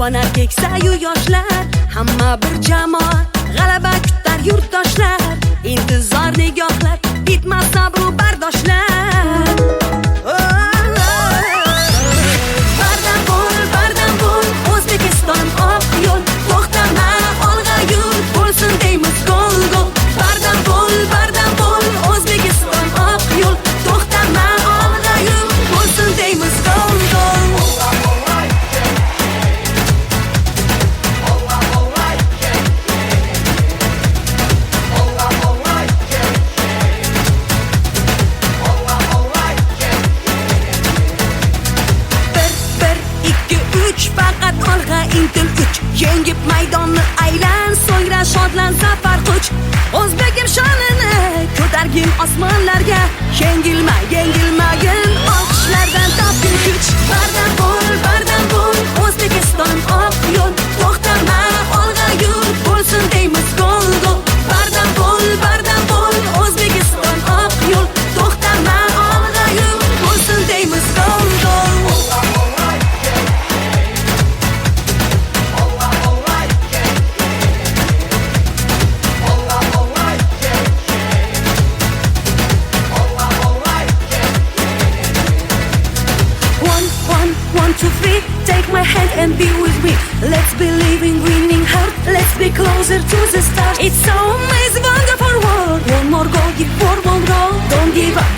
Qo'nar keksayu yoshlar, hamma bir jamoa, g'alaba kutar yurtdoshlar. Intizor nigohlar, bitmas sabru bardoshlar. Bardam bo'l, O'zbekiston oq yo'l. To'xtama, olg'a yur, bo'lsin deymiz gol gol. Bardam bo'l, O'zbekiston oq yo'l. To'xtama, olg'a yur, bo'lsin deymiz gol gol. Faqat olg'a intil uch, yengib maydonni aylan, so'ngra shodlan zafar quch. O'zbekim shonini ko'targin osmonlarga, yengilmagin olqishlardan topgin kuch. Bardam bo'l, O'zbekiston oq yo'l. To'xtama, olg'a yur, bo'lsin deymiz gol gol. Bardam bo'l, O'zbekiston oq yo'l. To'xtama, olg'a yur, bo'lsin deymiz gol gol. One, two, three, take my hand and be with me. Let's believe in winning heart. Let's be closer to the stars. It's so amazing, wonderful world. One more goal, give one more goal. Don't give up,